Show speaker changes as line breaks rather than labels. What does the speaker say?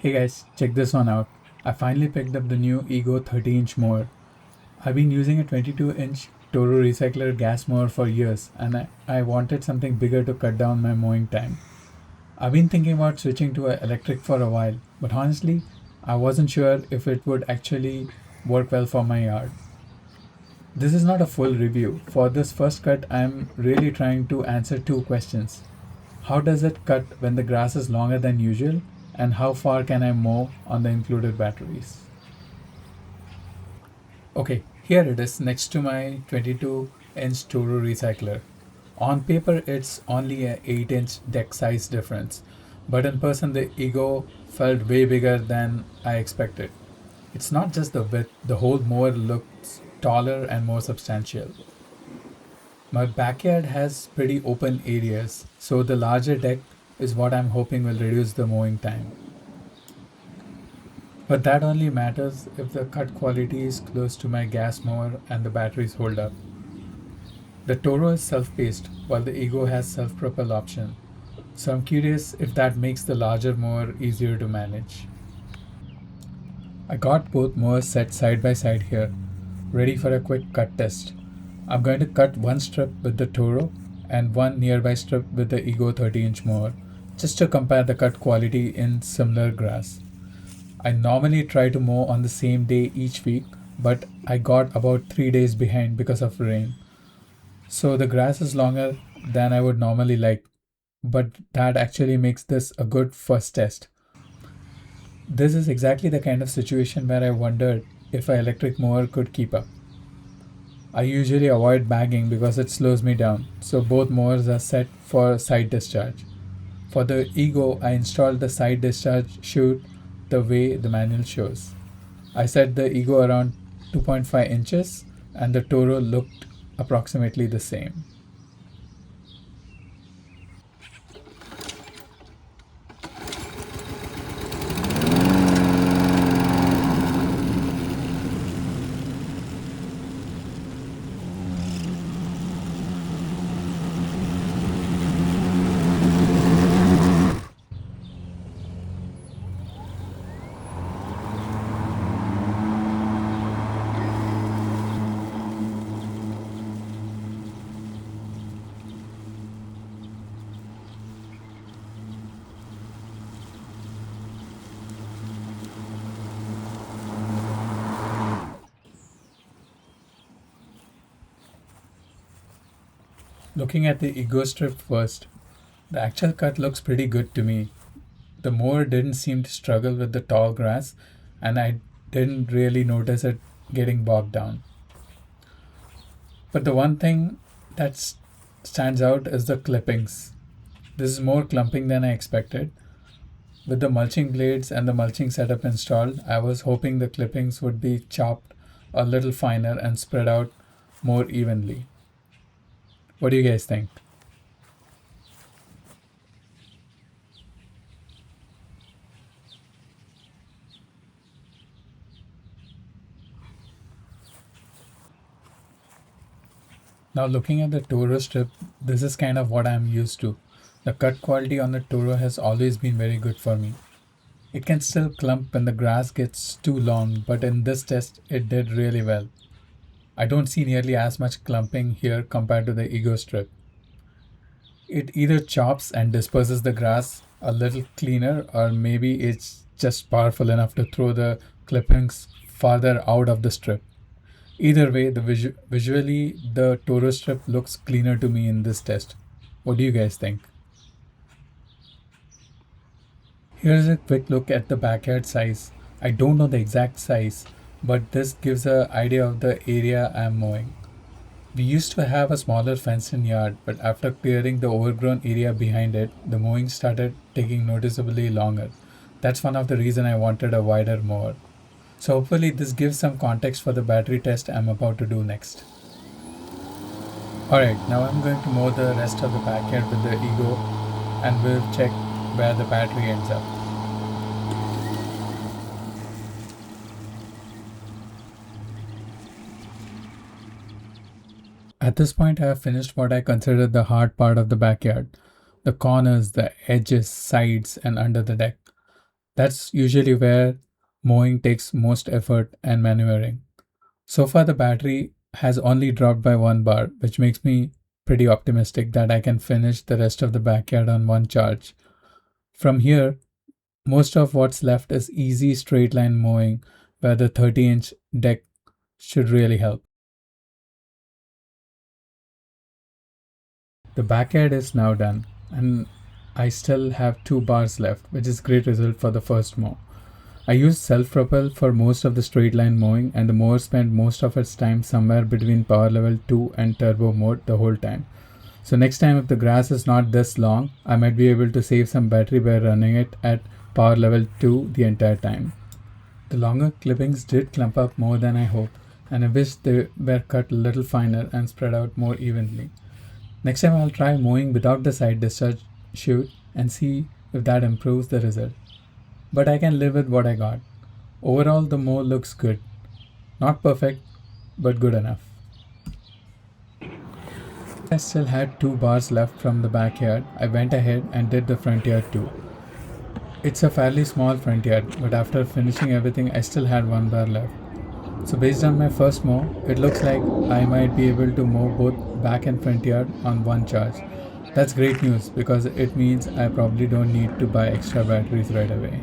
Hey guys, check this one out. I finally picked up the new Ego 30-inch mower. I've been using a 22-inch Toro Recycler gas mower for years and I wanted something bigger to cut down my mowing time. I've been thinking about switching to an electric for a while, but honestly, I wasn't sure if it would actually work well for my yard. This is not a full review. For this first cut, I'm really trying to answer two questions. How does it cut when the grass is longer than usual? And how far can I mow on the included batteries? Okay, here it is next to my 22-inch Toro Recycler. On paper, it's only a 8-inch deck size difference, but in person, the Ego felt way bigger than I expected. It's not just the width, the whole mower looks taller and more substantial. My backyard has pretty open areas, so the larger deck is what I'm hoping will reduce the mowing time. But that only matters if the cut quality is close to my gas mower and the batteries hold up. The Toro is self-paced, while the Ego has self-propel option. So I'm curious if that makes the larger mower easier to manage. I got both mowers set side by side here, ready for a quick cut test. I'm going to cut one strip with the Toro and one nearby strip with the Ego 30-inch mower, just to compare the cut quality in similar grass. I normally try to mow on the same day each week, but I got about 3 days behind because of rain. So the grass is longer than I would normally like, but that actually makes this a good first test. This is exactly the kind of situation where I wondered if an electric mower could keep up. I usually avoid bagging because it slows me down, so both mowers are set for side discharge. For the Ego, I installed the side discharge chute the way the manual shows. I set the Ego around 2.5 inches and the Toro looked approximately the same. Looking at the Ego strip first, the actual cut looks pretty good to me. The mower didn't seem to struggle with the tall grass, and I didn't really notice it getting bogged down. But the one thing that stands out is the clippings. This is more clumping than I expected. With the mulching blades and the mulching setup installed, I was hoping the clippings would be chopped a little finer and spread out more evenly. What do you guys think? Now, looking at the Toro strip, this is kind of what I'm used to. The cut quality on the Toro has always been very good for me. It can still clump when the grass gets too long, but in this test, it did really well. I don't see nearly as much clumping here compared to the Ego strip. It either chops and disperses the grass a little cleaner, or maybe it's just powerful enough to throw the clippings farther out of the strip. Either way, visually the Toro strip looks cleaner to me in this test. What do you guys think? Here's a quick look at the backyard size. I don't know the exact size, but this gives an idea of the area I'm mowing. We used to have a smaller fenced-in yard, but after clearing the overgrown area behind it, the mowing started taking noticeably longer. That's one of the reasons I wanted a wider mower. So hopefully this gives some context for the battery test I'm about to do next. Alright, now I'm going to mow the rest of the backyard with the Ego and we'll check where the battery ends up. At this point, I have finished what I consider the hard part of the backyard: the corners, the edges, sides, and under the deck. That's usually where mowing takes most effort and maneuvering. So far, the battery has only dropped by 1 bar, which makes me pretty optimistic that I can finish the rest of the backyard on one charge. From here, most of what's left is easy straight line mowing, where the 30-inch deck should really help. The backyard is now done, and I still have 2 bars left, which is great result for the first mow. I used self-propel for most of the straight line mowing, and the mower spent most of its time somewhere between power level 2 and turbo mode the whole time. So next time if the grass is not this long, I might be able to save some battery by running it at power level 2 the entire time. The longer clippings did clump up more than I hoped, and I wish they were cut a little finer and spread out more evenly. Next time I'll try mowing without the side discharge chute and see if that improves the result. But I can live with what I got. Overall, the mow looks good. Not perfect, but good enough. I still had 2 bars left from the backyard. I went ahead and did the front yard too. It's a fairly small front yard, but after finishing everything, I still had 1 bar left. So based on my first mow, it looks like I might be able to mow both back and front yard on one charge. That's great news because it means I probably don't need to buy extra batteries right away.